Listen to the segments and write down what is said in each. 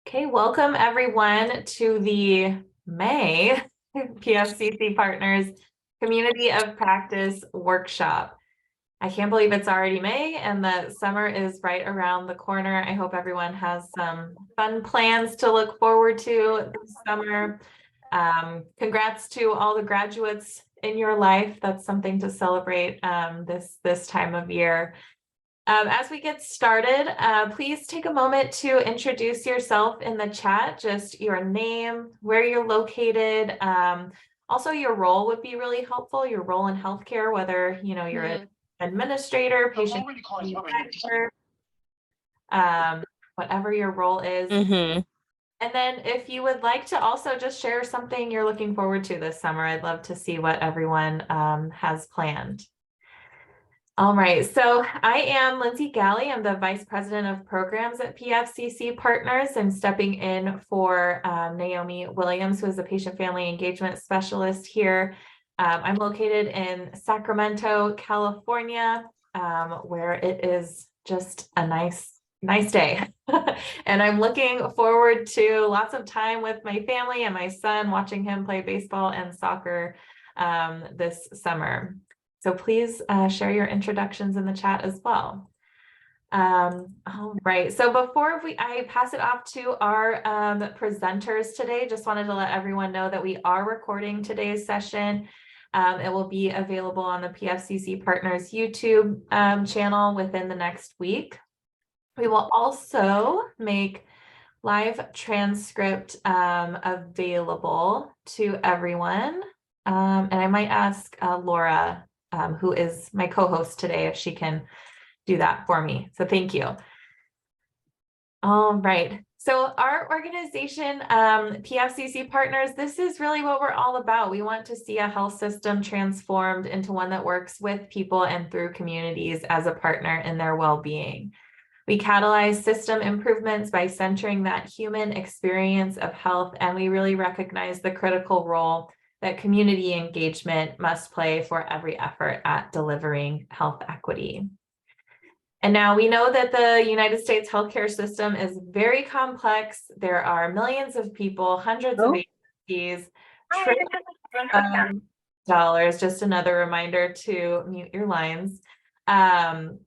Okay, welcome everyone to the May PFCC Partners Community of Practice Workshop. I can't believe it's already May and that summer is right around the corner. I hope everyone has some fun plans to look forward to this summer. Congrats to all the graduates in your life. That's something to celebrate this time of year. As we get started, please take a moment to introduce yourself in the chat, just your name, where you're located. Also, your role would be really helpful, your role in healthcare, whether you're an administrator, patient advisor, whatever your role is. And then if you would like to also just share something you're looking forward to this summer, I'd love to see what everyone has planned. All right, so I am Lindsay Galley. I'm the Vice President of Programs at PFCC Partners. I'm stepping in for Naomi Williams, who is a Patient Family Engagement Specialist here. I'm located in Sacramento, California, where it is just a nice day. And I'm looking forward to lots of time with my family and my son, watching him play baseball and soccer this summer. So please share your introductions in the chat as well. All right, so before I pass it off to our presenters today, just wanted to let everyone know that we are recording today's session. It will be available on the PFCC Partners YouTube channel within the next week. We will also make live transcript available to everyone. And I might ask Laura, who is my co-host today, if she can do that for me. So thank you. All right. So our organization, PFCC Partners, this is really what we're all about. We want to see a health system transformed into one that works with people and through communities as a partner in their well-being. We catalyze system improvements by centering that human experience of health, and we really recognize the critical role that community engagement must play for every effort at delivering health equity. And now we know that the United States healthcare system is very complex. There are millions of people, hundreds of agencies, trillions of dollars. Just another reminder to mute your lines. And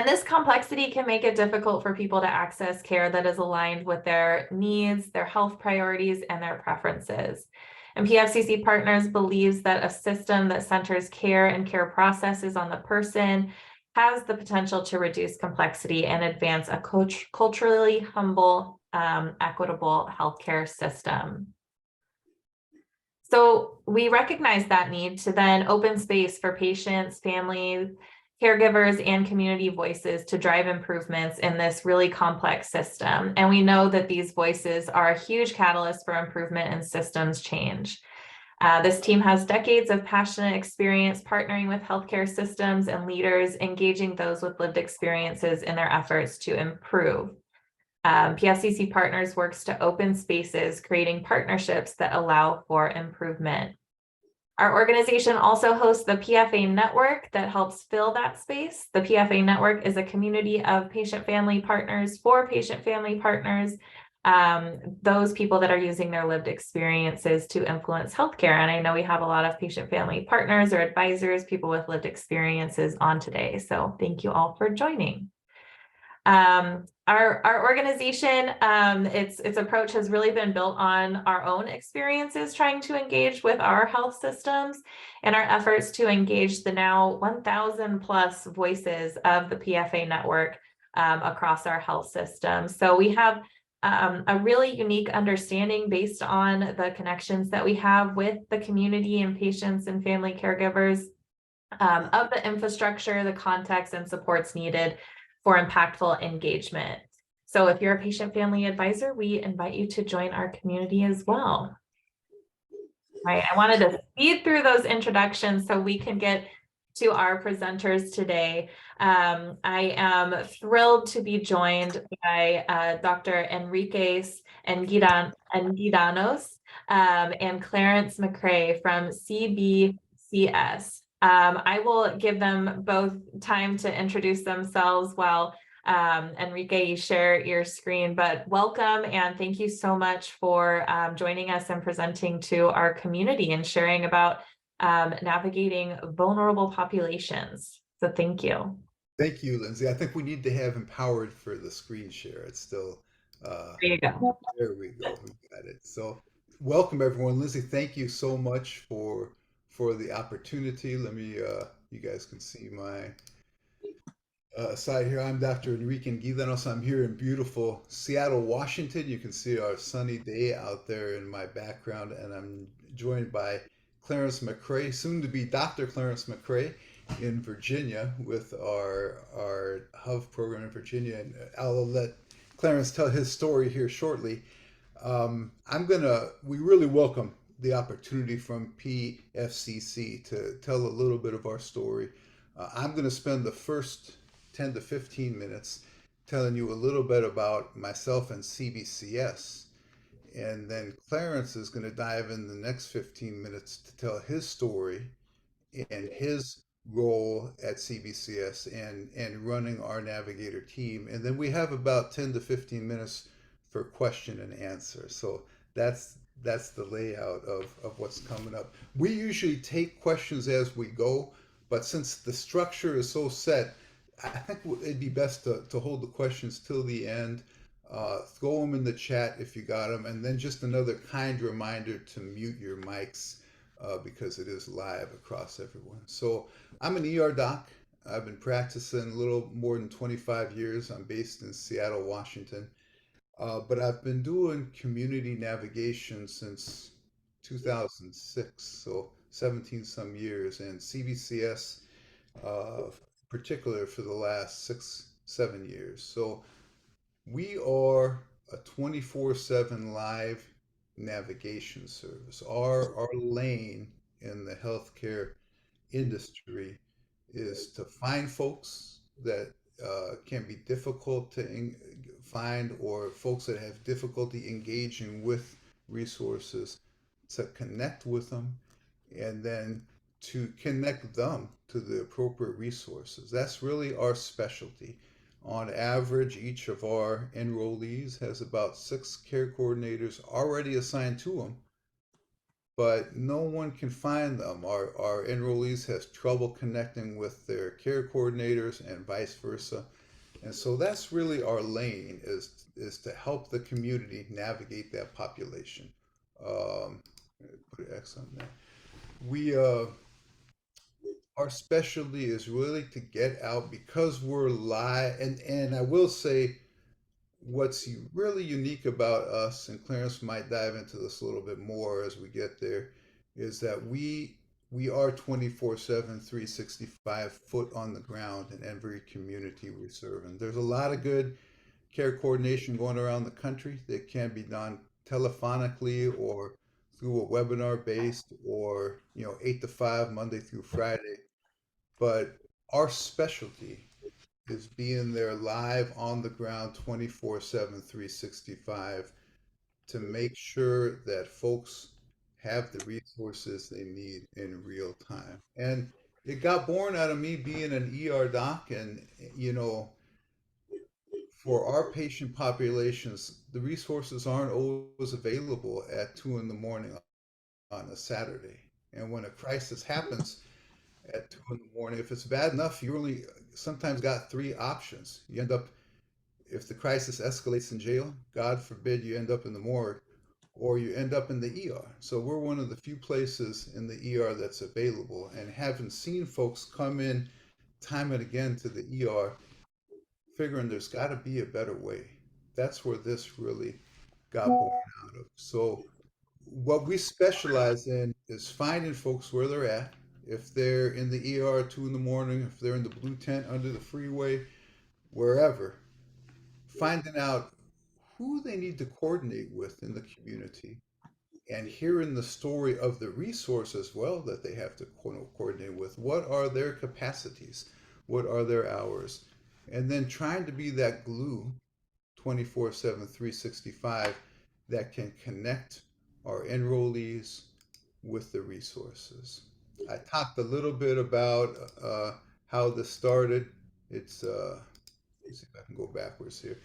this complexity can make it difficult for people to access care that is aligned with their needs, their health priorities, and their preferences. And PFCC Partners believes that a system that centers care and care processes on the person has the potential to reduce complexity and advance a culturally humble, equitable healthcare system. So we recognize that need to then open space for patients, families, caregivers, and community voices to drive improvements in this really complex system. And we know that these voices are a huge catalyst for improvement and systems change. This team has decades of passionate experience partnering with healthcare systems and leaders, engaging those with lived experiences in their efforts to improve. PFCC Partners works to open spaces, creating partnerships that allow for improvement. Our organization also hosts the PFA Network that helps fill that space. The PFA Network is a community of patient family partners for patient family partners, those people that are using their lived experiences to influence healthcare. And I know we have a lot of patient family partners or advisors, people with lived experiences on today. So thank you all for joining. Our organization, its approach has really been built on our own experiences trying to engage with our health systems and our efforts to engage the now 1,000 plus voices of the PFA network across our health system. So we have a really unique understanding based on the connections that we have with the community and patients and family caregivers of the infrastructure, the context, and supports needed for impactful engagement. So if you're a patient family advisor, we invite you to join our community as well. Right, I wanted to speed through those introductions so we can get to our presenters today. I am thrilled to be joined by Dr. Enriquez Anguidanos and Clarence McCrae from CBCS. I will give them both time to introduce themselves while Enrique, you share your screen, but welcome and thank you so much for joining us and presenting to our community and sharing about navigating vulnerable populations. So thank you. Thank you, Lindsay. I think we need to have empowered for the screen share. It's still, uh, There you go. there we go. We got it. So, welcome everyone. Lindsay, thank you so much for the opportunity. Let me, you guys can see my side here. I'm Dr. Enrique Guidanos. I'm here in beautiful Seattle, Washington. You can see our sunny day out there in my background, and I'm joined by Clarence McCrae, soon to be Dr. Clarence McCrae in Virginia with our HUV program in Virginia. And I'll let Clarence tell his story here shortly. We really welcome the opportunity from PFCC to tell a little bit of our story. I'm going to spend the first 10 to 15 minutes telling you a little bit about myself and CBCS. And then Clarence is going to dive in the next 15 minutes to tell his story and his role at CBCS and running our navigator team. And then we have about 10 to 15 minutes for question and answer. So that's the layout of what's coming up. We usually take questions as we go, but since the structure is so set, I think it'd be best to hold the questions till the end. Throw them in the chat if you got them, and then just another kind reminder to mute your mics because it is live across everyone. So I'm an ER doc. I've been practicing a little more than 25 years. I'm based in Seattle, Washington. But I've been doing community navigation since 2006, so 17 some years, and CBCS particular for the last 7 years. So we are a 24/7 live navigation service. Our lane in the healthcare industry is to find folks that can be difficult to find or folks that have difficulty engaging with resources, to connect with them, and then to connect them to the appropriate resources. That's really our specialty. On average, each of our enrollees has about 6 care coordinators already assigned to them, but no one can find them. Our enrollees has trouble connecting with their care coordinators and vice versa. And so that's really our lane is to help the community navigate that population. Um, Put an X on that. We Our specialty is really to get out because we're live, and I will say what's really unique about us, and Clarence might dive into this a little bit more as we get there, is that we are 24/7, 365 foot on the ground in every community we serve. And there's a lot of good care coordination going around the country that can be done telephonically or through a webinar based or 8 to 5 Monday through Friday. But our specialty is being there live on the ground 24/7, 365 to make sure that folks have the resources they need in real time. And it got born out of me being an ER doc, and for our patient populations, the resources aren't always available at 2 in the morning on a Saturday. And when a crisis happens at 2 in the morning, if it's bad enough, you only sometimes got 3 options. You end up, if the crisis escalates in jail, God forbid you end up in the morgue, or you end up in the ER. So we're one of the few places in the ER that's available. And having seen folks come in time and again to the ER, figuring there's got to be a better way. That's where this really got born out of. So what we specialize in is finding folks where they're at. If they're in the ER at 2 in the morning, if they're in the blue tent under the freeway, wherever, finding out who they need to coordinate with in the community and hearing the story of the resource as well that they have to coordinate with. What are their capacities? What are their hours? And then trying to be that glue 24/7, 365 that can connect our enrollees with the resources. I talked a little bit about how this started. It's Let's see if I can go backwards here.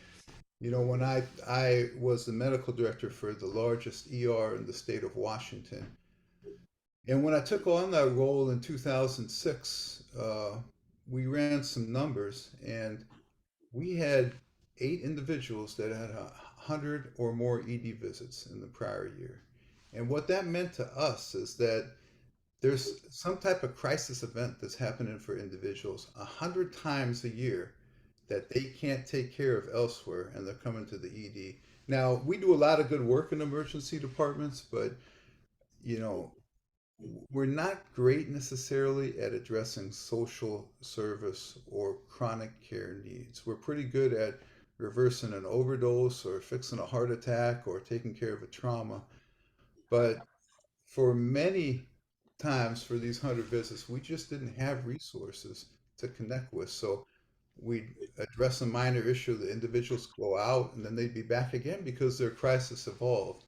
You know, when I was the medical director for the largest ER in the state of Washington, and when I took on that role in 2006, we ran some numbers, and we had 8 individuals that had 100 or more ED visits in the prior year. And what that meant to us is that there's some type of crisis event that's happening for individuals 100 times a year that they can't take care of elsewhere, and they're coming to the ED. Now, we do a lot of good work in emergency departments, but you know, we're not great necessarily at addressing social service or chronic care needs. We're pretty good at reversing an overdose or fixing a heart attack or taking care of a trauma. But for many times for these 100 visits, we just didn't have resources to connect with. So we'd address a minor issue, the individuals go out, and then they'd be back again because their crisis evolved.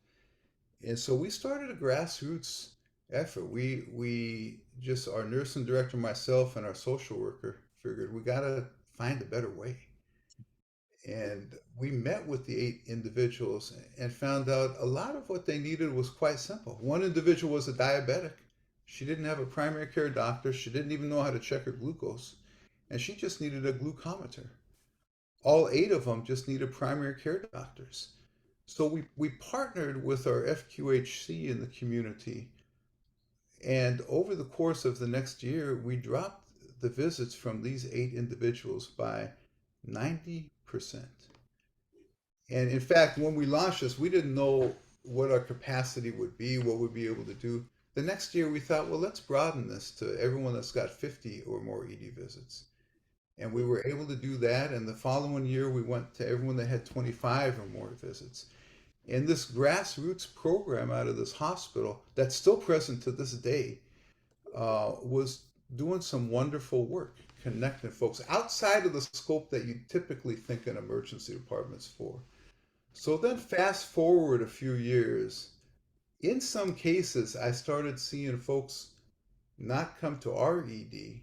And so we started a grassroots effort. We just, our nursing director, myself, and our social worker figured we got to find a better way. And we met with the 8 individuals and found out a lot of what they needed was quite simple. One individual was a diabetic. She didn't have a primary care doctor. She didn't even know how to check her glucose. And she just needed a glucometer. All 8 of them just needed primary care doctors. So we partnered with our FQHC in the community. And over the course of the next year, we dropped the visits from these 8 individuals by 90%. And in fact, when we launched this, we didn't know what our capacity would be, what we'd be able to do. The next year, we thought, well, let's broaden this to everyone that's got 50 or more ED visits. And we were able to do that. And the following year, we went to everyone that had 25 or more visits. And this grassroots program out of this hospital that's still present to this day was doing some wonderful work, connecting folks outside of the scope that you typically think an emergency department's for. So then fast forward a few years, in some cases, I started seeing folks not come to our ED,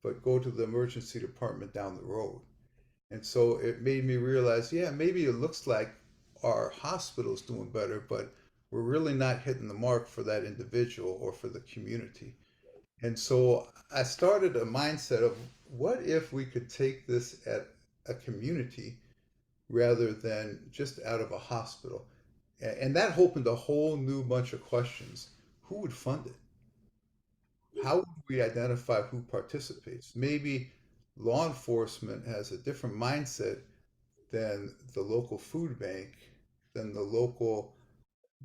but go to the emergency department down the road. And so it made me realize, yeah, maybe it looks like our hospital's doing better, but we're really not hitting the mark for that individual or for the community. And so I started a mindset of what if we could take this at a community rather than just out of a hospital? And that opened a whole new bunch of questions. Who would fund it? How would we identify who participates? Maybe law enforcement has a different mindset than the local food bank, than the local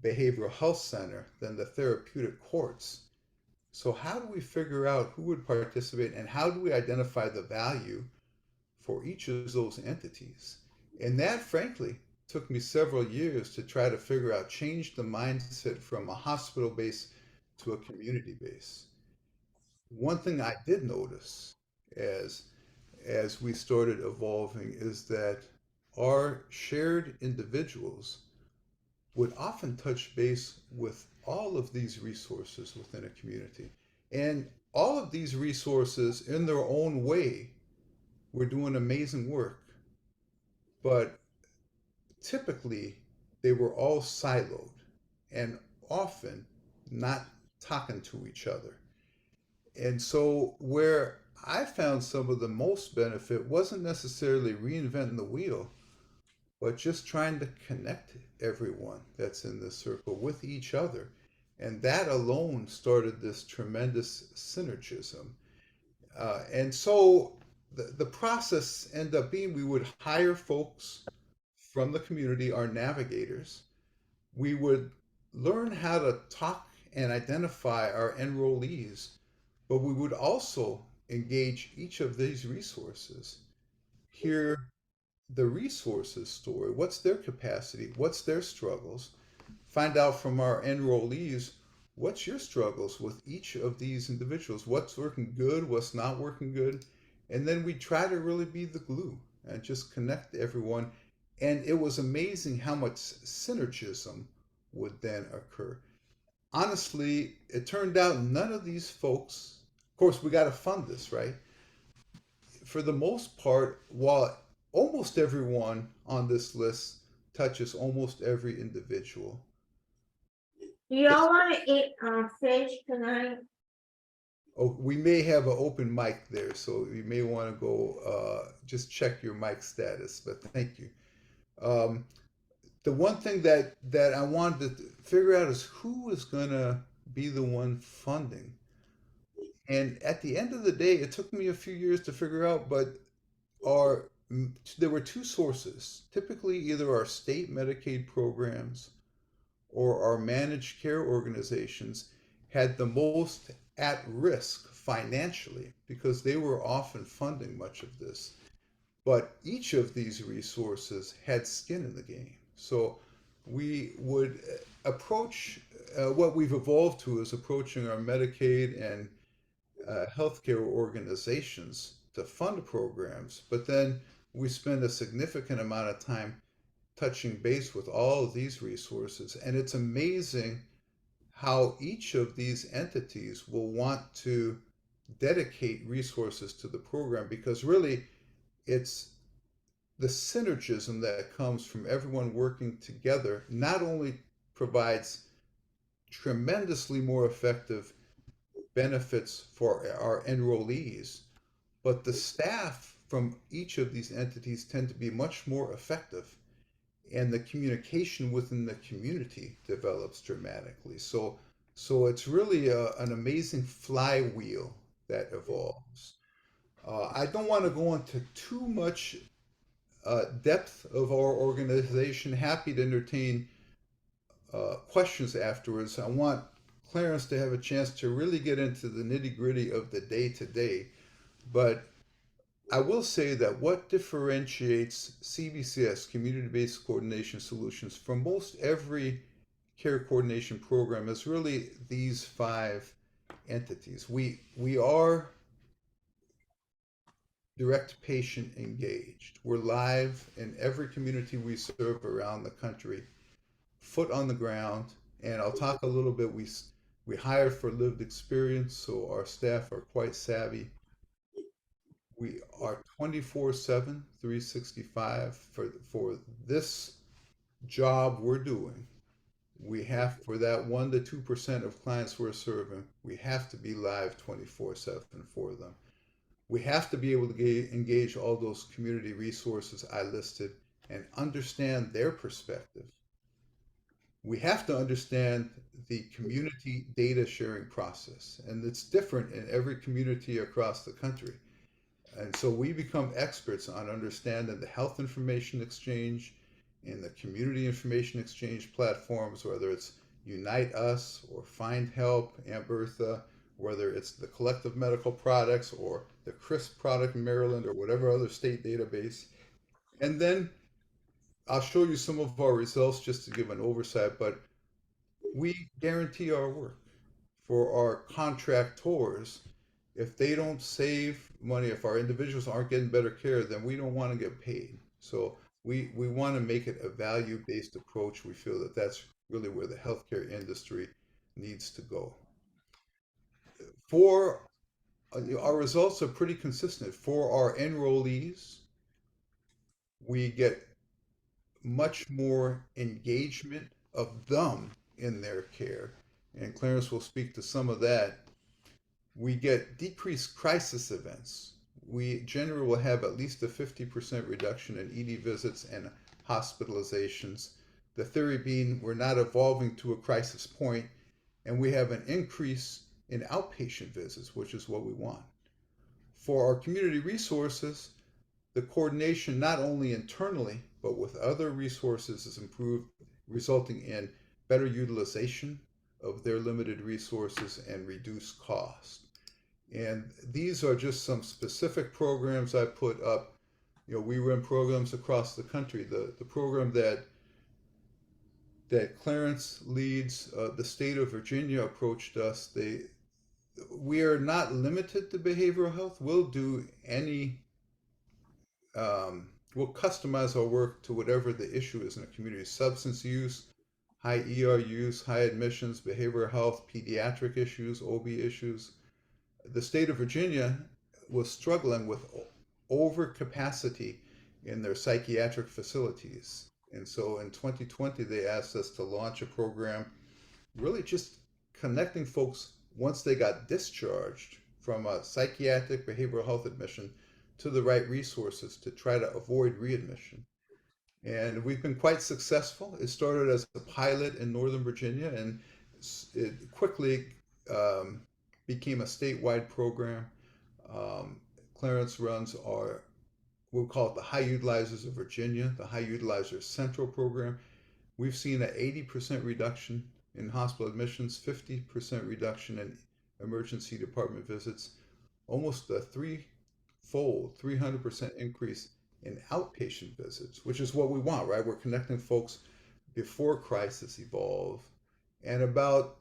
behavioral health center, than the therapeutic courts. So, how do we figure out who would participate and how do we identify the value for each of those entities? And that, frankly, took me several years to try to figure out, change the mindset from a hospital base to a community base. One thing I did notice as as we started evolving is that our shared individuals would often touch base with all of these resources within a community. And all of these resources, in their own way, were doing amazing work, but typically they were all siloed and often not talking to each other. And so, where I found some of the most benefit wasn't necessarily reinventing the wheel, but just trying to connect everyone that's in this circle with each other. And that alone started this tremendous synergism. And so the process ended up being we would hire folks from the community, our navigators. We would learn how to talk and identify our enrollees, but we would also engage each of these resources, hear the resources story. What's their capacity? What's their struggles? Find out from our enrollees what's your struggles with each of these individuals? What's working good? What's not working good? And then we try to really be the glue and just connect everyone. And it was amazing how much synergism would then occur. Honestly, it turned out none of these folks, of course, we got to fund this, right? For the most part, while almost everyone on this list touches almost every individual. Do y'all It's, want to eat fish tonight? oh, we may have an open mic there, so you may want to go just check your mic status, but thank you. Um, the one thing that I wanted to figure out is who is going to be the one funding. And at the end of the day, it took me a few years to figure out, but are there were two sources. Typically, either our state Medicaid programs or our managed care organizations had the most at risk financially because they were often funding much of this. But each of these resources had skin in the game. So we would approach what we've evolved to is approaching our Medicaid and healthcare organizations to fund programs, but then we spend a significant amount of time touching base with all of these resources. And it's amazing how each of these entities will want to dedicate resources to the program because really it's the synergism that comes from everyone working together not only provides tremendously more effective benefits for our enrollees, but the staff from each of these entities tend to be much more effective and the communication within the community develops dramatically. So it's really an amazing flywheel that evolves. I don't want to go into too much depth of our organization. Happy to entertain questions afterwards. I want Clarence to have a chance to really get into the nitty gritty of the day to day. But I will say that what differentiates CBCS, Community Based Coordination Solutions, from most every care coordination program is really these five entities. We are direct patient engaged. We're live in every community we serve around the country, foot on the ground. And I'll talk a little bit. We hire for lived experience, so our staff are quite savvy. We are 24/7, 365 for this job we're doing. We have for that 1 to 2% of clients we're serving, we have to be live 24/7 for them. We have to be able to engage all those community resources I listed and understand their perspective. We have to understand the community data sharing process, and it's different in every community across the country. And so we become experts on understanding the health information exchange and the community information exchange platforms, whether it's Unite Us or Find Help, Ambertha, whether it's the collective medical products or the CRISP product in Maryland or whatever other state database. And then I'll show you some of our results just to give an oversight, but we guarantee our work for our contractors. If they don't save money, if our individuals aren't getting better care, then we don't want to get paid. So we want to make it a value-based approach. We feel that that's really where the healthcare industry needs to go. For our results are pretty consistent. For our enrollees, we get much more engagement of them in their care. And Clarence will speak to some of that. We get decreased crisis events. We generally will have at least a 50% reduction in ED visits and hospitalizations. The theory being we're not evolving to a crisis point, and we have an increase in outpatient visits, which is what we want. For our community resources, the coordination not only internally, but with other resources is improved, resulting in better utilization of their limited resources and reduced cost. And these are just some specific programs I put up. We run programs across the country. The program that Clarence leads, the state of Virginia approached us. We are not limited to behavioral health. We'll do any we'll customize our work to whatever the issue is in the community. Substance use, high ER use, high admissions, behavioral health, pediatric issues, OB issues. The state of Virginia was struggling with overcapacity in their psychiatric facilities. And so in 2020, they asked us to launch a program really just connecting folks once they got discharged from a psychiatric behavioral health admission to the right resources to try to avoid readmission. And we've been quite successful. It started as a pilot in Northern Virginia, and it quickly um, became a statewide program. Um, Clarence runs our, we'll call it the High Utilizers of Virginia, the High Utilizers Central program. We've seen an 80% reduction in hospital admissions, 50% reduction in emergency department visits, almost a threefold, 300% increase in outpatient visits, which is what we want, right? We're connecting folks before crisis evolve, and about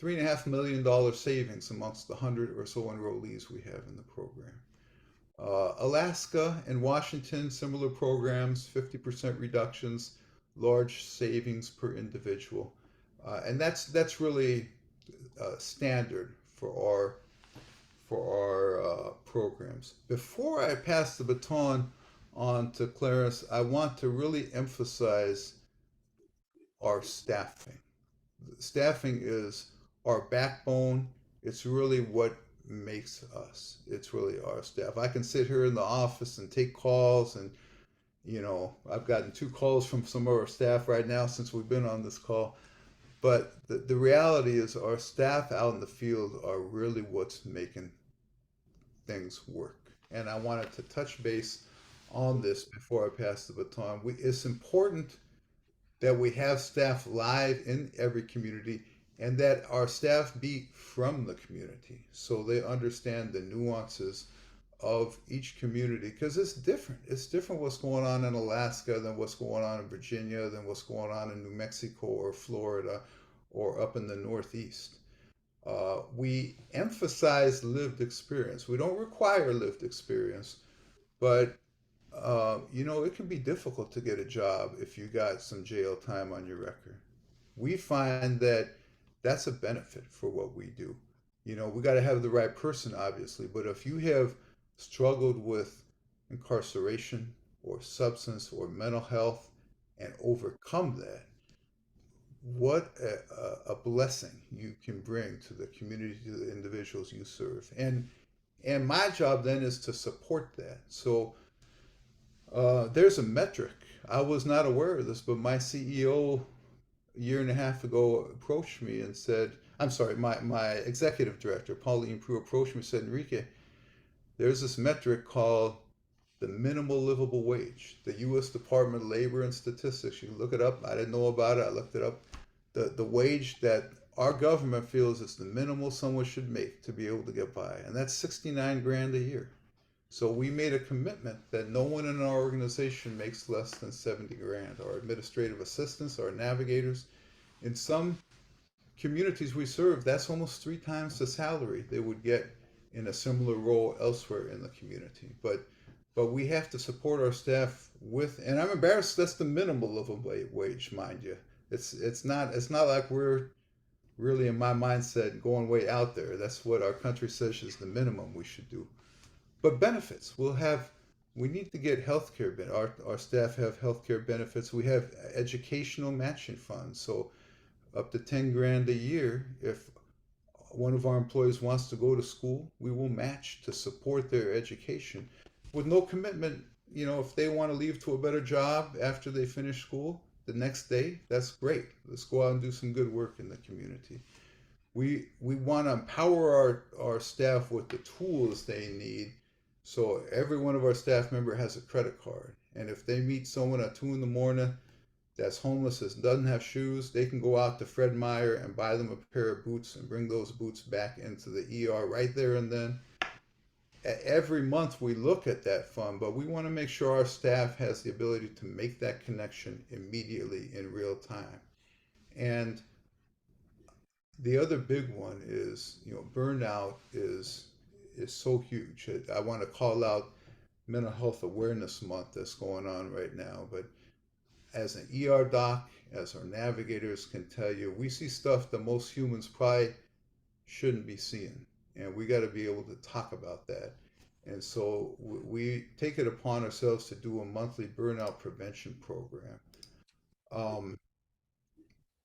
$3.5 million savings amongst the 100 or so enrollees we have in the program. Alaska and Washington, similar programs, 50% reductions, large savings per individual. And that's really standard for our programs. Before I pass the baton on to Clarence, I want to really emphasize our staffing. Staffing is our backbone. It's really what makes us. It's really our staff. I can sit here in the office and take calls, and I've gotten 2 calls from some of our staff right now since we've been on this call. But the reality is our staff out in the field are really what's making things work. And I wanted to touch base on this before I pass the baton. It's important that we have staff live in every community and that our staff be from the community so they understand the nuances of each community, because it's different. It's different what's going on in Alaska than what's going on in Virginia, than what's going on in New Mexico or Florida or up in the Northeast. We emphasize lived experience. We don't require lived experience, but it can be difficult to get a job if you got some jail time on your record. We find that that's a benefit for what we do. We got to have the right person, obviously, but if you have struggled with incarceration or substance or mental health and overcome that, what a blessing you can bring to the community, to the individuals you serve. And my job then is to support that. So there's a metric. I was not aware of this, but my CEO a year and a half ago approached me and said, I'm sorry, my executive director, Pauline Prue, approached me and said, Enrique, there's this metric called the minimal livable wage. The U.S. Department of Labor and Statistics, you can look it up. I didn't know about it. I looked it up. The wage that our government feels is the minimal someone should make to be able to get by. And that's 69 grand a year. So we made a commitment that no one in our organization makes less than 70 grand. Our administrative assistants, our navigators. In some communities we serve, that's almost 3 times the salary they would get in a similar role elsewhere in the community. But we have to support our staff with, and I'm embarrassed that's the minimal of a wage, mind you. It's not like we're really, in my mindset, going way out there. That's what our country says is the minimum we should do. But benefits, we need to get healthcare. Our staff have healthcare benefits. We have educational matching funds. So up to 10 grand a year, if one of our employees wants to go to school, we will match to support their education with no commitment. If they want to leave to a better job after they finish school the next day, that's great. Let's go out and do some good work in the community. We want to empower our staff with the tools they need. So every one of our staff member has a credit card. And if they meet someone at 2 a.m. that's homeless, that doesn't have shoes, they can go out to Fred Meyer and buy them a pair of boots and bring those boots back into the ER right there and then. Every month we look at that fund, but we want to make sure our staff has the ability to make that connection immediately in real time. And the other big one is, burnout is so huge. I want to call out Mental Health Awareness Month that's going on right now, but as an ER doc, as our navigators can tell you, we see stuff that most humans probably shouldn't be seeing. And we got to be able to talk about that. And so we take it upon ourselves to do a monthly burnout prevention program. Um,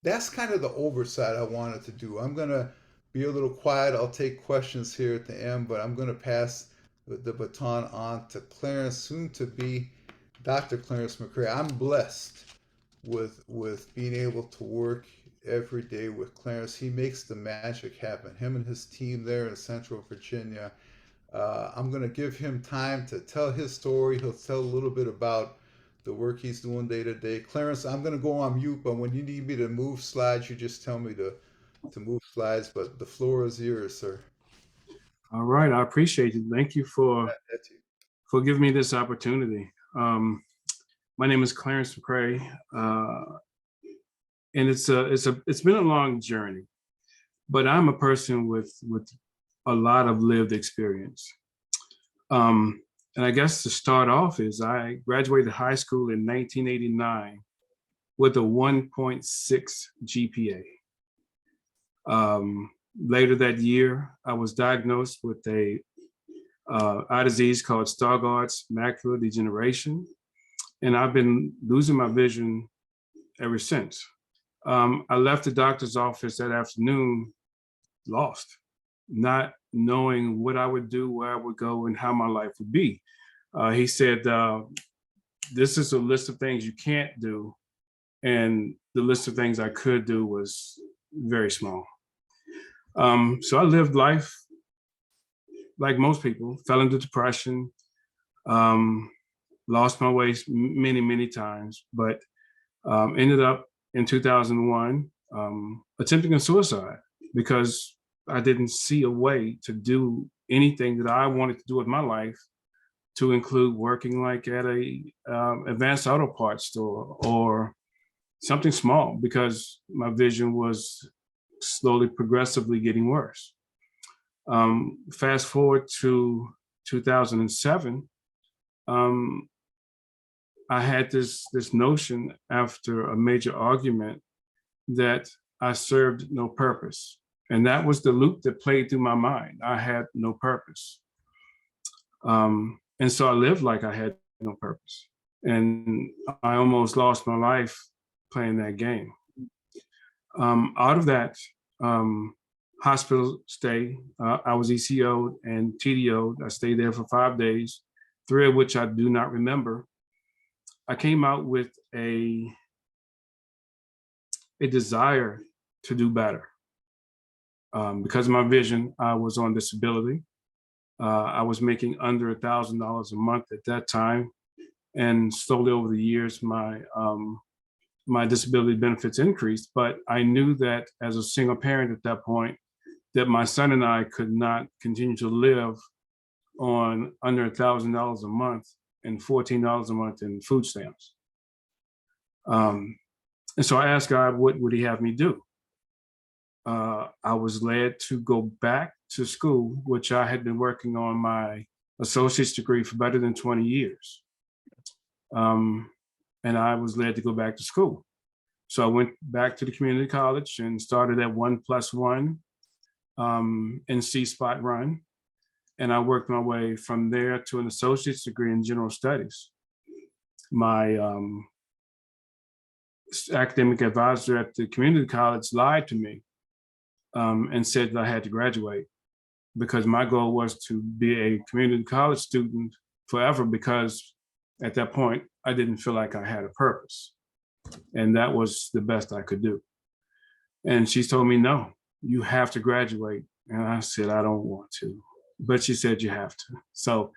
that's kind of the oversight I wanted to do. I'm going to be a little quiet. I'll take questions here at the end, but I'm going to pass the baton on to Clarence, soon to be Dr. Clarence McCray. I'm blessed with being able to work every day with Clarence. He makes the magic happen. Him and his team there in Central Virginia. I'm going to give him time to tell his story. He'll tell a little bit about the work he's doing day to day. Clarence, I'm going to go on mute, but when you need me to move slides, you just tell me to move slides. But the floor is yours, sir. All right, I appreciate it. Thank you for giving me this opportunity. My name is Clarence McCray, and it's been a long journey, but I'm a person with a lot of lived experience. And I guess to start off is I graduated high school in 1989 with a 1.6 GPA. Later that year, I was diagnosed with a eye disease called Stargardt's macular degeneration, and I've been losing my vision ever since. I left the doctor's office that afternoon lost, not knowing what I would do, where I would go, and how my life would be. He said, this is a list of things you can't do, and the list of things I could do was very small. So I lived life like most people, fell into depression, lost my way many times, but ended up in 2001 attempting a suicide because I didn't see a way to do anything that I wanted to do with my life, to include working like at a advanced auto parts store or something small, because my vision was slowly, progressively getting worse. Fast forward to 2007, I had this notion after a major argument that I served no purpose. And that was the loop that played through my mind. I had no purpose. And so I lived like I had no purpose. And I almost lost my life playing that game. Out of that hospital stay, I was ECO'd and TDO'd. I stayed there for 5 days, 3 of which I do not remember. I came out with a desire to do better. Because of my vision, I was on disability. I was making under $1,000 a month at that time. And slowly over the years, my disability benefits increased, but I knew that as a single parent at that point, that my son and I could not continue to live on under $1,000 a month and $14 a month in food stamps. And so I asked God, what would he have me do? I was led to go back to school, which I had been working on my associate's degree for better than 20 years. And I was led to go back to school. So I went back to the community college and started at 1+1 NC spot run. And I worked my way from there to an associate's degree in general studies. My academic advisor at the community college lied to me and said that I had to graduate because my goal was to be a community college student forever, because at that point, I didn't feel like I had a purpose. And that was the best I could do. And she told me, no, you have to graduate. And I said, I don't want to. But she said, you have to. So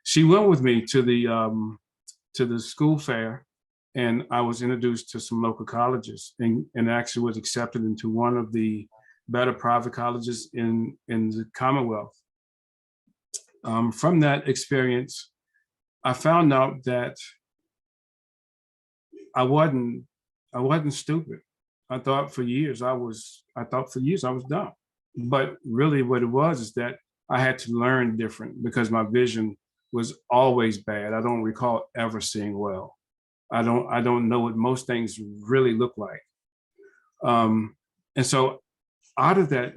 she went with me to the school fair, and I was introduced to some local colleges, and actually was accepted into one of the better private colleges in the Commonwealth. From that experience, I found out that I wasn't stupid. I thought for years I was dumb. But really what it was is that I had to learn different because my vision was always bad. I don't recall ever seeing well. I don't know what most things really look like. And so out of that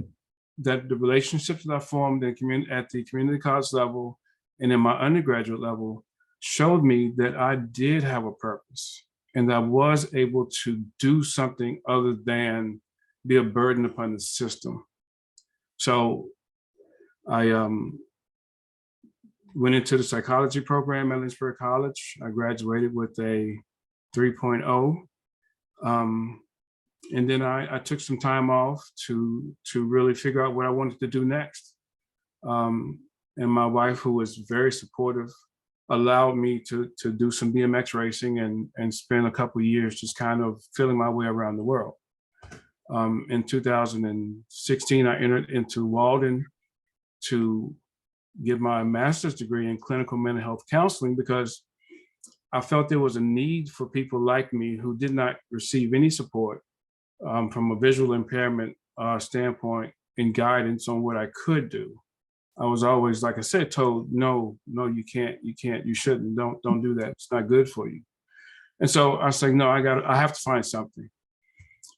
the relationships that I formed at the community college level, and in my undergraduate level showed me that I did have a purpose and I was able to do something other than be a burden upon the system. So I went into the psychology program at Lynchburg College. I graduated with a 3.0. And then I took some time off to really figure out what I wanted to do next. And my wife, who was very supportive, allowed me to do some BMX racing and spend a couple of years just kind of feeling my way around the world. In 2016, I entered into Walden to get my master's degree in clinical mental health counseling because I felt there was a need for people like me who did not receive any support from a visual impairment standpoint and guidance on what I could do. I was always, like I said, told, no, you can't, you shouldn't, don't do that. It's not good for you. And so I was like, no, I have to find something.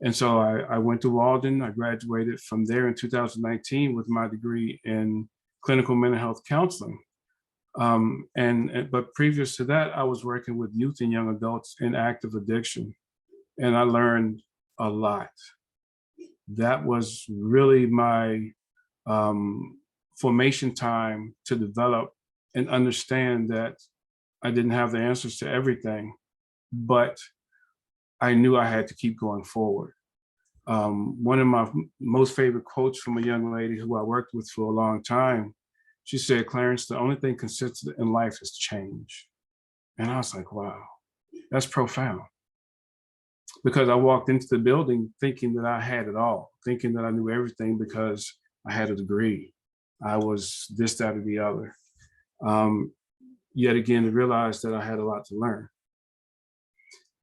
And so I went to Walden. I graduated from there in 2019 with my degree in clinical mental health counseling. But previous to that, I was working with youth and young adults in active addiction. And I learned a lot. That was really my formation time to develop and understand that I didn't have the answers to everything, but I knew I had to keep going forward. One of my most favorite quotes from a young lady who I worked with for a long time, she said, "Clarence, the only thing consistent in life is change." And I was like, wow, that's profound. Because I walked into the building thinking that I had it all, thinking that I knew everything because I had a degree. I was this, that, or the other. Yet again, to realize that I had a lot to learn.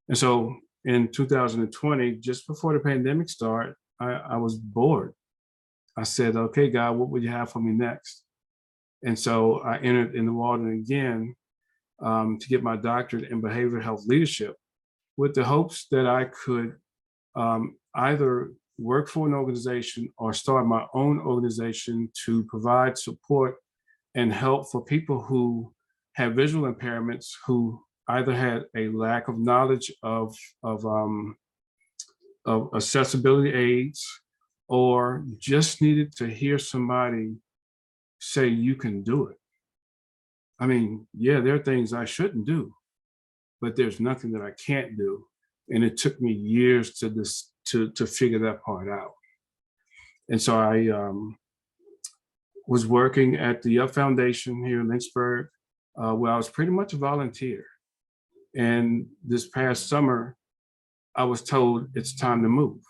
And so in 2020, just before the pandemic started, I was bored. I said, okay, God, what would you have for me next? And so I entered in the Walden again to get my doctorate in behavioral health leadership with the hopes that I could either work for an organization or start my own organization to provide support and help for people who have visual impairments, who either had a lack of knowledge of accessibility aids or just needed to hear somebody say, you can do it. I mean, yeah, there are things I shouldn't do, but there's nothing that I can't do. And it took me years to figure that part out. And so I was working at the Up Foundation here in Lynchburg, where I was pretty much a volunteer. And this past summer, I was told it's time to move.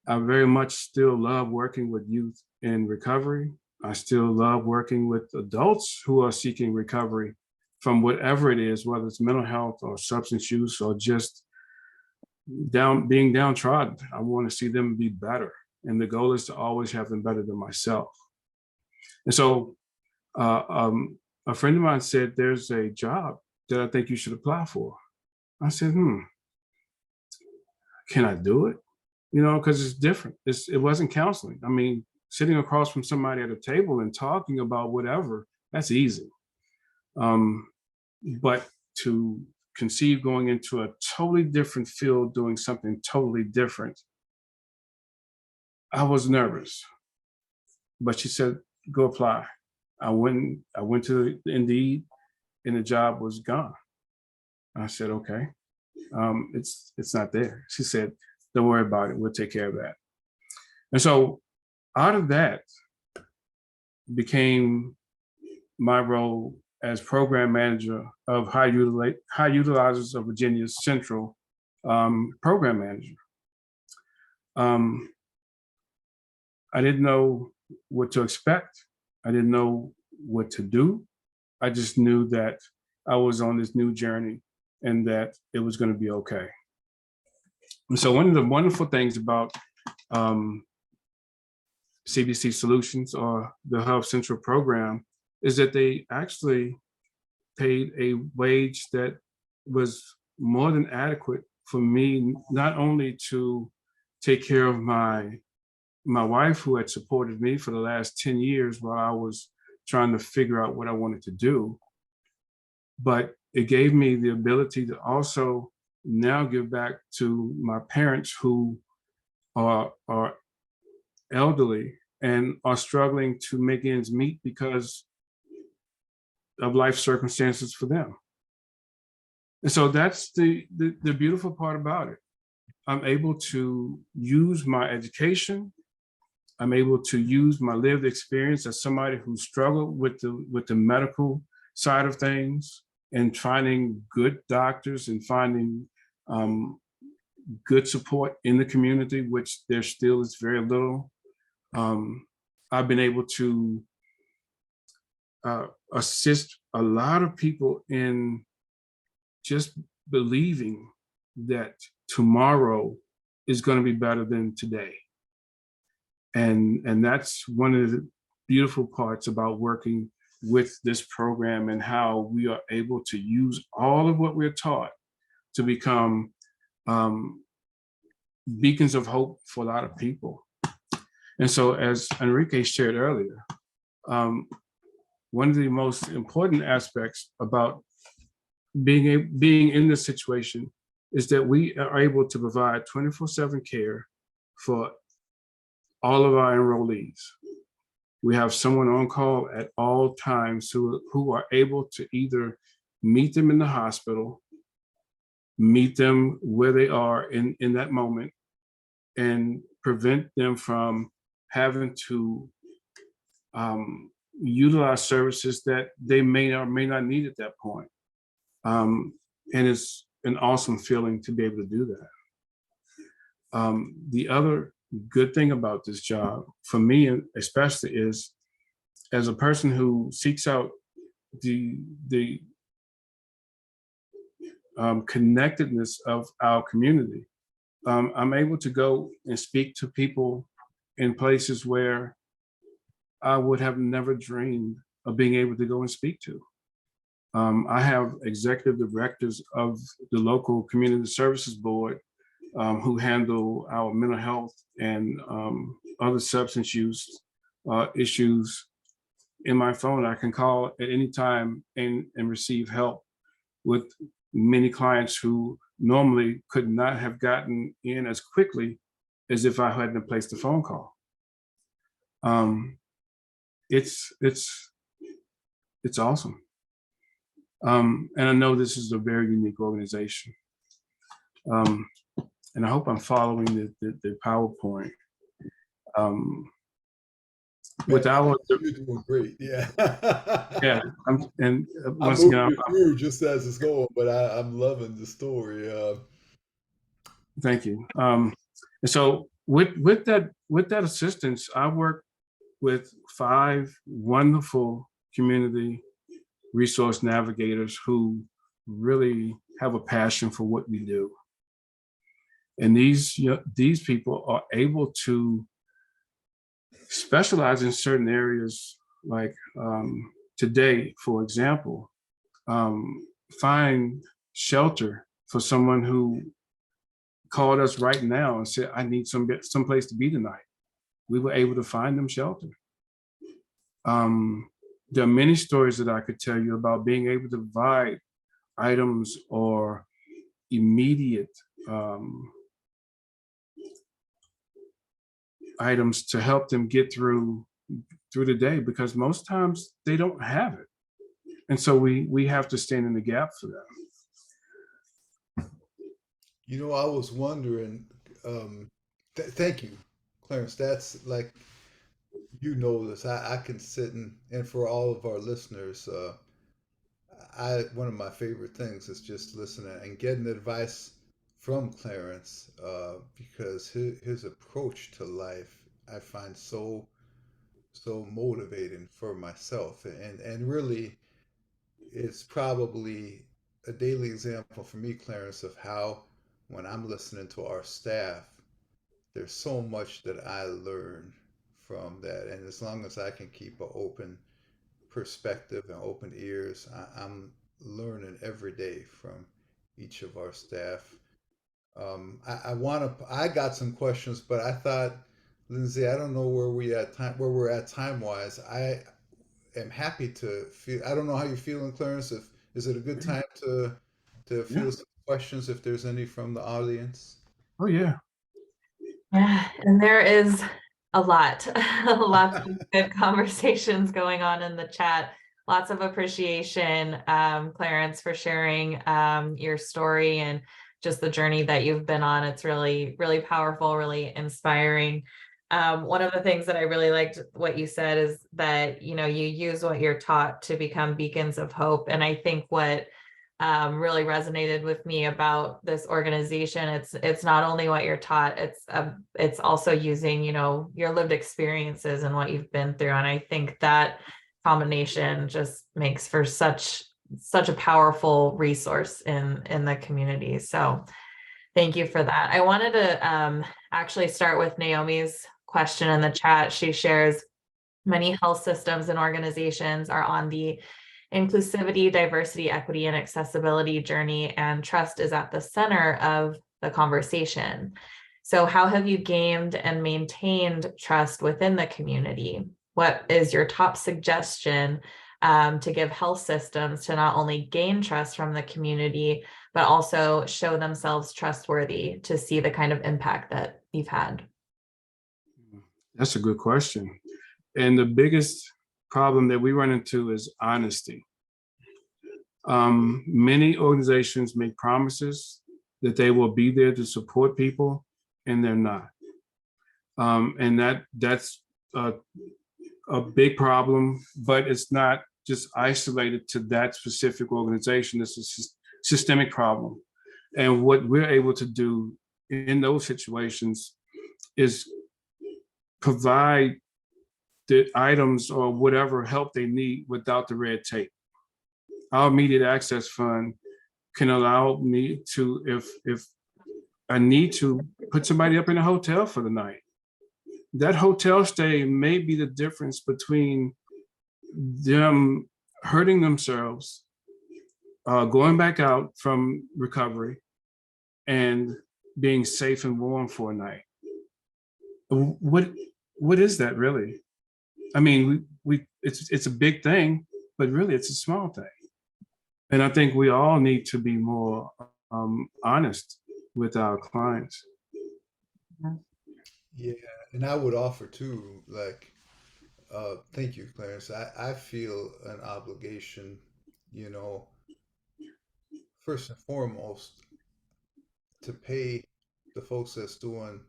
I very much still love working with youth in recovery. I still love working with adults who are seeking recovery from whatever it is, whether it's mental health or substance use or just being downtrodden. I want to see them be better. And the goal is to always have them better than myself. And so a friend of mine said, there's a job that I think you should apply for. I said, can I do it? You know, because it's different. It wasn't counseling. I mean, sitting across from somebody at a table and talking about whatever, that's easy. But to conceive going into a totally different field, doing something totally different, I was nervous. But she said, go apply. I went to Indeed and the job was gone. I said, okay, it's not there. She said, don't worry about it. We'll take care of that. And so out of that became my role as program manager of High Utilizers of Virginia's Central program manager. I didn't know what to expect. I didn't know what to do. I just knew that I was on this new journey and that it was going to be okay. And so one of the wonderful things about CBC Solutions or the Hub Central program is that they actually paid a wage that was more than adequate for me, not only to take care of my wife, who had supported me for the last 10 years while I was trying to figure out what I wanted to do. But it gave me the ability to also now give back to my parents who are elderly and are struggling to make ends meet because of life circumstances for them. And so that's the beautiful part about it. I'm able to use my education. I'm able to use my lived experience as somebody who struggled with the medical side of things and finding good doctors and finding good support in the community, which there still is very little. I've been able to assist a lot of people in just believing that tomorrow is going to be better than today. And that's one of the beautiful parts about working with this program and how we are able to use all of what we're taught to become beacons of hope for a lot of people. And so, as Enrique shared earlier, one of the most important aspects about being in this situation is that we are able to provide 24/7 care for all of our enrollees. We have someone on call at all times who are able to either meet them in the hospital, meet them where they are in that moment, and prevent them from having to utilize services that they may or may not need at that point. And it's an awesome feeling to be able to do that. The other good thing about this job, for me especially, is as a person who seeks out the connectedness of our community, I'm able to go and speak to people in places where I would have never dreamed of being able to go and speak to. I have executive directors of the local community services board who handle our mental health and other substance use issues in my phone. I can call at any time and receive help with many clients who normally could not have gotten in as quickly as if I hadn't placed the phone call. It's awesome. And I know this is a very unique organization. And I hope I'm following the PowerPoint. With our, you're doing great, yeah. yeah, and I'm once again, moving through just as it's going, but I'm loving the story. thank you. And so with that assistance, I work with 5 wonderful community resource navigators who really have a passion for what we do. And these people are able to specialize in certain areas, like today, for example, find shelter for someone who called us right now and said, I need some place to be tonight. We were able to find them shelter. There are many stories that I could tell you about being able to provide items or immediate items to help them get through the day, because most times they don't have it. And so we have to stand in the gap for them. I was wondering, thank you, Clarence. That's like, this. I can sit and for all of our listeners, one of my favorite things is just listening and getting advice from Clarence, because his approach to life I find so motivating for myself, and really it's probably a daily example for me, Clarence, of how when I'm listening to our staff, there's so much that I learn from that, and as long as I can keep an open perspective and open ears, I'm learning every day from each of our staff. I got some questions, but I thought, Lindsay, I don't know where we're at time wise. am happy to feel. I don't know how you're feeling, Clarence. If is it a good time to Yeah. field some questions if there's any from the audience? Oh yeah. Yeah, and there is a lot, lots of good conversations going on in the chat. Lots of appreciation, Clarence, for sharing your story and just the journey that you've been on. It's really, really powerful, really inspiring. One of the things that I really liked what you said is that, you know, you use what you're taught to become beacons of hope. And I think what really resonated with me about this organization. It's not only what you're taught, it's also using, you know, your lived experiences and what you've been through. And I think that combination just makes for such a powerful resource in the community. So thank you for that. I wanted to actually start with Naomi's question in the chat. She shares many health systems and organizations are on the inclusivity, diversity, equity, and accessibility journey, and trust is at the center of the conversation. So how have you gained and maintained trust within the community? What is your top suggestion to give health systems to not only gain trust from the community, but also show themselves trustworthy to see the kind of impact that you've had? That's a good question. And the biggest problem that we run into is honesty. Many organizations make promises that they will be there to support people, and they're not. And that's a big problem, but it's not just isolated to that specific organization. It's a systemic problem. And what we're able to do in those situations is provide the items or whatever help they need without the red tape. Our immediate access fund can allow me to, if I need to, put somebody up in a hotel for the night. That hotel stay may be the difference between them hurting themselves, going back out from recovery, and being safe and warm for a night. What is that really? I mean, it's a big thing, but really it's a small thing. And I think we all need to be more honest with our clients. Yeah, and I would offer too, like, thank you, Clarence. I feel an obligation, you know, first and foremost, to pay the folks that's doing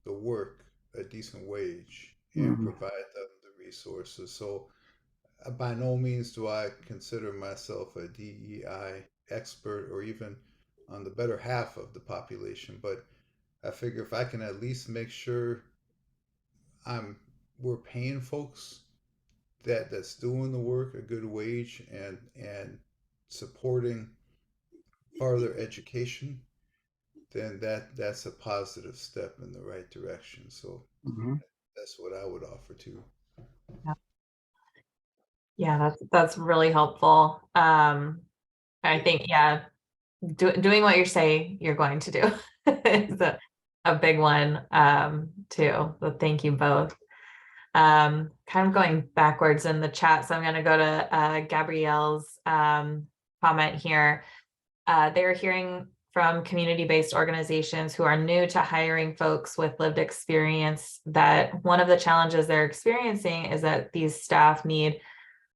the work a decent wage and Mhm. provide them the resources. So by no means do I consider myself a DEI expert or even on the better half of the population, but I figure if I can at least make sure I'm we're paying folks that's doing the work a good wage and supporting further education, then that's a positive step in the right direction. So Mhm. that's what I would offer too. Yeah, that's really helpful. I think, yeah, doing what you're saying you're going to do is a big one too. So thank you both. Kind of going backwards in the chat, so I'm going to go to Gabrielle's comment here. They're hearing from community-based organizations who are new to hiring folks with lived experience that one of the challenges they're experiencing is that these staff need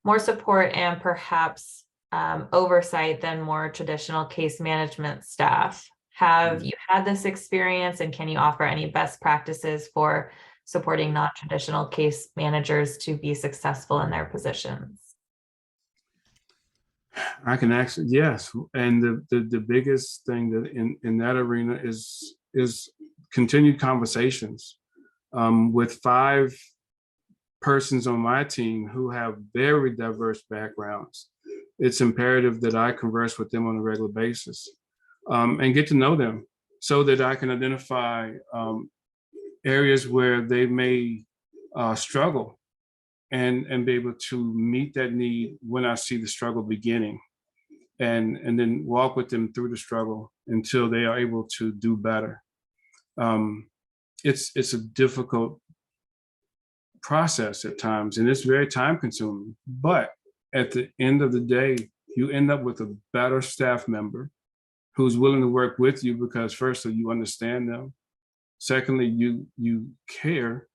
more support and perhaps oversight than more traditional case management staff. Have you had this experience, and can you offer any best practices for supporting non-traditional case managers to be successful in their positions? I can actually, yes. And the biggest thing that in that arena is continued conversations. With 5 persons on my team who have very diverse backgrounds, it's imperative that I converse with them on a regular basis and get to know them so that I can identify areas where they may struggle and be able to meet that need when I see the struggle beginning, and then walk with them through the struggle until they are able to do better. It's a difficult process at times, and it's very time consuming. But at the end of the day, you end up with a better staff member who's willing to work with you because firstly, you understand them. Secondly, you care.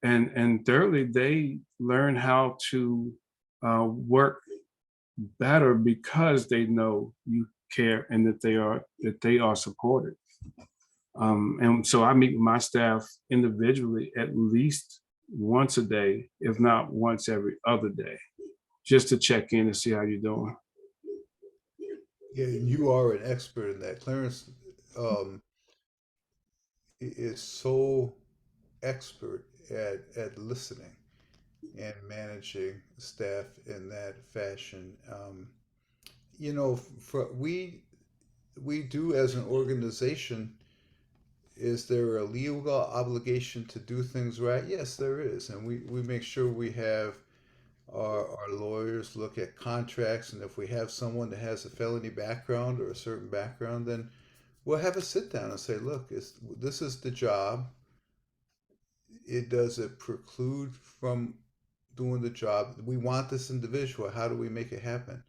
And thirdly, they learn how to work better because they know you care and that they are supported. And so I meet with my staff individually at least once a day, if not once every other day, just to check in and see how you're doing. Yeah, and you are an expert in that. Clarence is so expert at listening and managing staff in that fashion. You know, we do as an organization. Is there a legal obligation to do things right? Yes, there is, and we make sure we have our lawyers look at contracts, and if we have someone that has a felony background or a certain background, then we'll have a sit down and say, look, this is the job. Does it preclude from doing the job? We want this individual. How do we make it happen?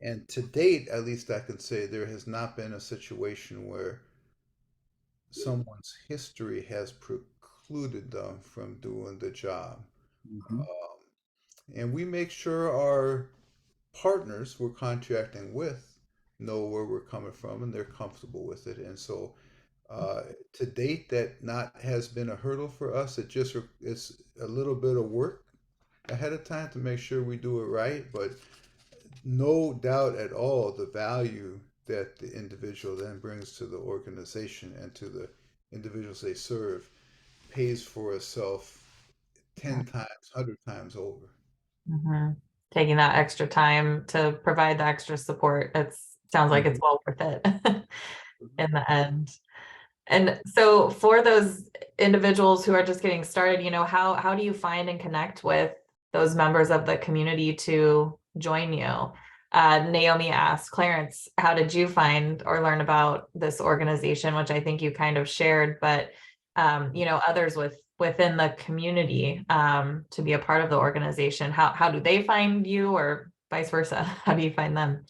And to date, at least I can say there has not been a situation where someone's history has precluded them from doing the job. Mhm. And we make sure our partners we're contracting with know where we're coming from and they're comfortable with it. And so to date, that not has been a hurdle for us. It's a little bit of work ahead of time to make sure we do it right, but no doubt at all the value that the individual then brings to the organization and to the individuals they serve pays for itself 10 times, 100 times over. Mhm. Taking that extra time to provide the extra support, sounds like it's well worth it in the end. And so for those individuals who are just getting started, how do you find and connect with those members of the community to join you? Naomi asked, Clarence, how did you find or learn about this organization, which I think you kind of shared, but others within the community to be a part of the organization, how do they find you, or vice versa? How do you find them?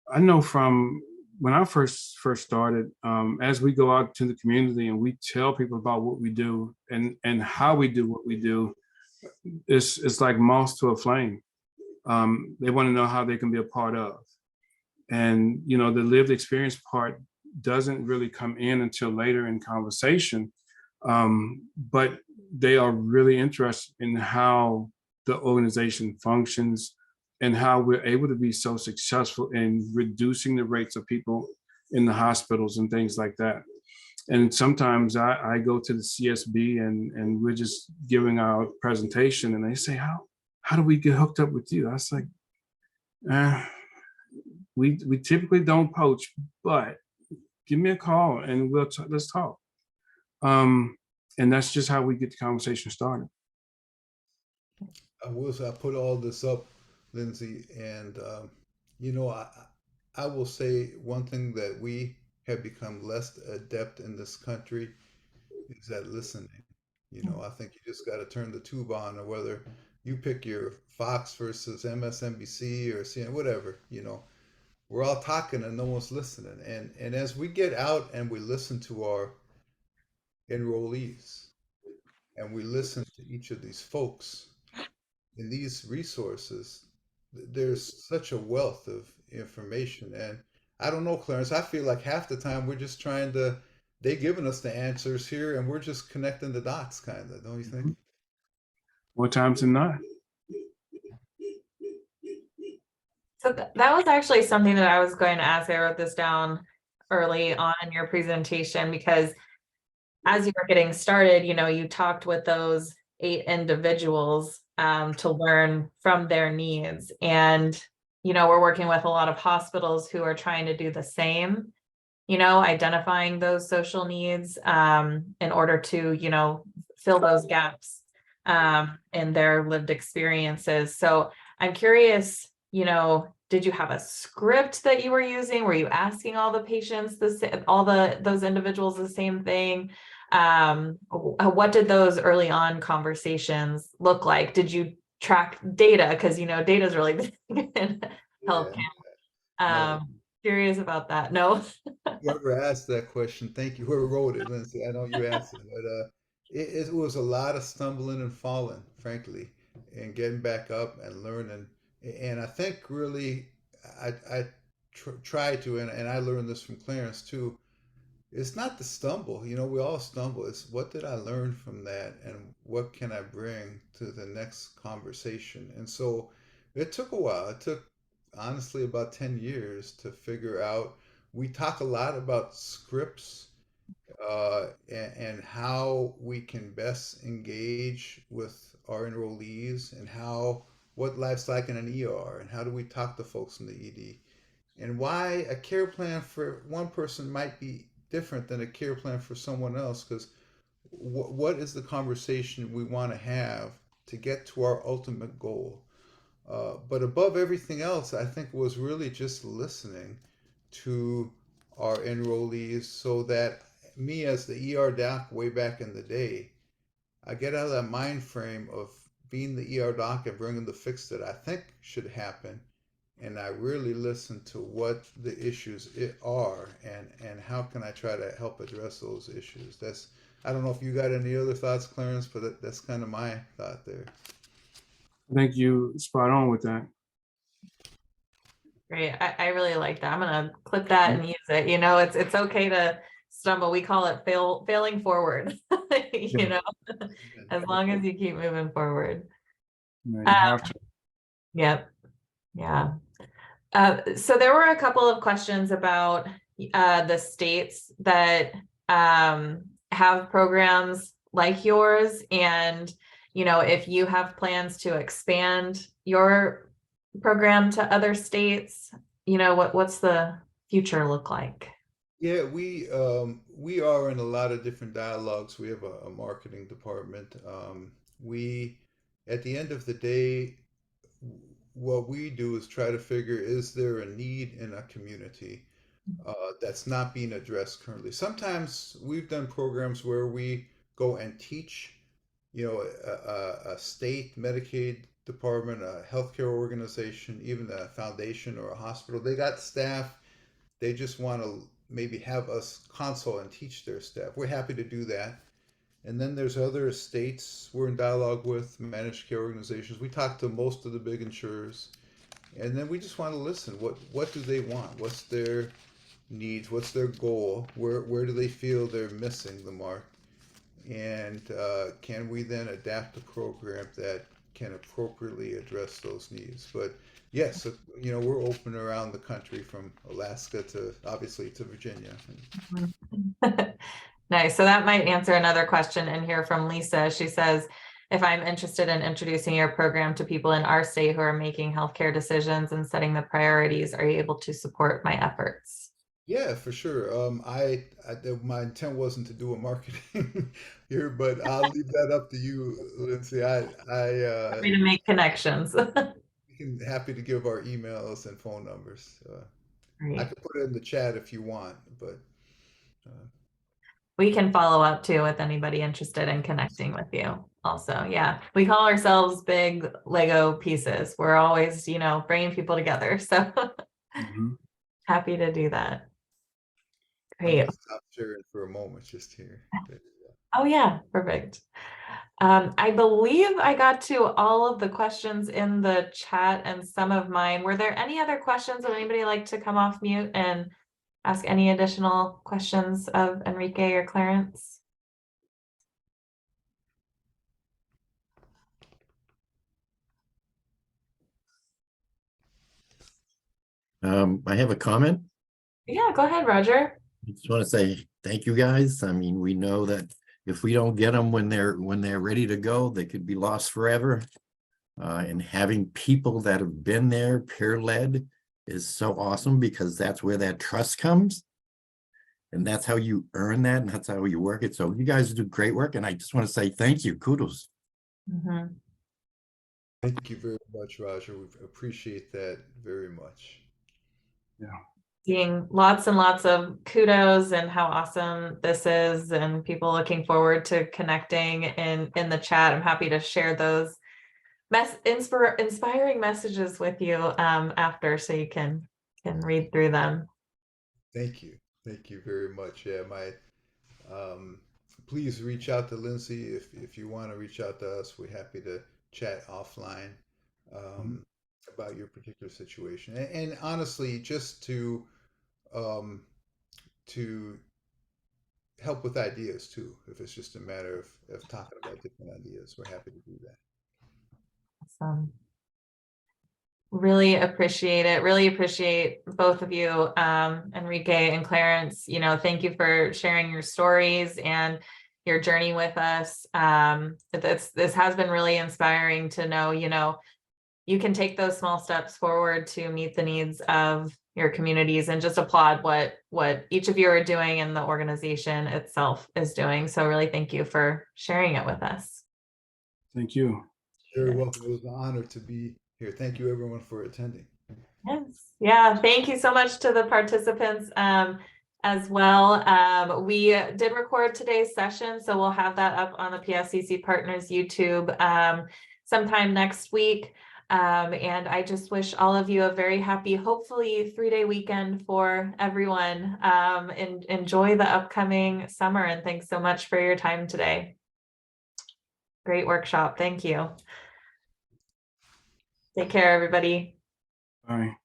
I know from when I first started, as we go out to the community and we tell people about what we do and how we do what we do, it's like moths to a flame. They want to know how they can be a part of. And, the lived experience part doesn't really come in until later in conversation. But they are really interested in how the organization functions and how we're able to be so successful in reducing the rates of people in the hospitals and things like that. And sometimes I go to the CSB and we're just giving our presentation and they say, how do we get hooked up with you? I was like, we typically don't poach, but give me a call and let's talk. And that's just how we get the conversation started. I will say I put all this up, Lindsay, and I will say one thing that we have become less adept in this country is at listening. I think you just got to turn the tube on, or whether you pick your Fox versus MSNBC or CNN, whatever. We're all talking and no one's listening. And as we get out and we listen to our enrollees and we listen to each of these folks in these resources, there's such a wealth of information. And I don't know, Clarence, I feel like half the time we're just they're giving us the answers here and we're just connecting the dots, kind of, don't you think? More times than not. So that was actually something that I was going to ask. I wrote this down early on in your presentation because as you were getting started, you talked with those 8 individuals to learn from their needs. And, we're working with a lot of hospitals who are trying to do the same, identifying those social needs in order to, fill those gaps in their lived experiences. So I'm curious, did you have a script that you were using? Were you asking all the patients those individuals the same thing? What did those early on conversations look like? Did you track data? Because data is really big in healthcare. No. Curious about that. No. Whoever asked that question, thank you. Whoever wrote it, Lindsay, I know you asked it, but it was a lot of stumbling and falling, frankly, and getting back up and learning. And I think really, I try to, and I learned this from Clarence too. It's not the stumble, we all stumble. It's what did I learn from that, and what can I bring to the next conversation? And so it took a while. It took honestly about 10 years to figure out. We talk a lot about scripts and how we can best engage with our enrollees, and what life's like in an ER, and how do we talk to folks in the ED, and why a care plan for one person might be different than a care plan for someone else, because what is the conversation we want to have to get to our ultimate goal. But above everything else, I think was really just listening to our enrollees, so that me as the ER doc way back in the day, I get out of that mind frame of being the ER doc and bringing the fix that I think should happen. And I really listen to what the issues are, and how can I try to help address those issues. I don't know if you got any other thoughts, Clarence, but that's kind of my thought there. I think you spot on with that. Great. I really like that. I'm gonna clip that and use it. It's okay to stumble. We call it failing forward. As long as you keep moving forward. You have to. Yep. Yeah. So there were a couple of questions about the states that have programs like yours, and if you have plans to expand your program to other states, what's the future look like? Yeah, we are in a lot of different dialogues. We have a marketing department. We, at the end of the day, what we do is try to figure, is there a need in a community that's not being addressed currently? Sometimes we've done programs where we go and teach, a state Medicaid department, a healthcare organization, even a foundation or a hospital. They got staff. They just want to maybe have us consult and teach their staff. We're happy to do that. And then there's other states we're in dialogue with, managed care organizations. We talk to most of the big insurers, and then we just want to listen. What do they want? What's their needs? What's their goal? Where do they feel they're missing the mark? And can we then adapt a program that can appropriately address those needs? But yes, we're open around the country, from Alaska to obviously to Virginia. Nice. So that might answer another question in here from Lisa. She says, if I'm interested in introducing your program to people in our state who are making healthcare decisions and setting the priorities, are you able to support my efforts? Yeah, for sure. My intent wasn't to do a marketing here, but I'll leave that up to you, Lindsay. Happy to make connections. Happy to give our emails and phone numbers. I could put it in the chat if you want, but we can follow up too with anybody interested in connecting with you. Also, yeah, we call ourselves big Lego pieces. We're always, bringing people together. So happy to do that. Great. I'm gonna stop sharing for a moment just here. Oh yeah, perfect. I believe I got to all of the questions in the chat and some of mine. Were there any other questions? Would anybody like to come off mute and ask any additional questions of Enrique or Clarence? I have a comment. Yeah, go ahead, Roger. I just want to say thank you guys. I mean, we know that if we don't get them when they're ready to go, they could be lost forever. And having people that have been there, peer-led, is so awesome, because that's where that trust comes. And that's how you earn that, and that's how you work it. So you guys do great work, and I just want to say thank you. Kudos. Thank you very much, Roger. We appreciate that very much. Yeah. seeing lots and lots of kudos and how awesome this is, and people looking forward to connecting in the chat. I'm happy to share those inspiring messages with you after, so you can read through them. Thank you very much. Yeah, please reach out to Lindsay if you want to reach out to us. We're happy to chat offline about your particular situation, and honestly, just to help with ideas too. If it's just a matter of talking about different ideas, we're happy to do that. Awesome. Really appreciate it. Really appreciate both of you, Enrique and Clarence. Thank you for sharing your stories and your journey with us. This has been really inspiring to know, you can take those small steps forward to meet the needs of your communities, and just applaud what each of you are doing and the organization itself is doing. So really thank you for sharing it with us. Thank you. Very welcome. It was an honor to be here. Thank you everyone for attending. Yes. Yeah. Thank you so much to the participants as well. We did record today's session, so we'll have that up on the PFCC Partners YouTube sometime next week. And I just wish all of you a very happy, hopefully 3-day weekend for everyone. And enjoy the upcoming summer, and thanks so much for your time today. Great workshop. Thank you. Take care, everybody. Bye.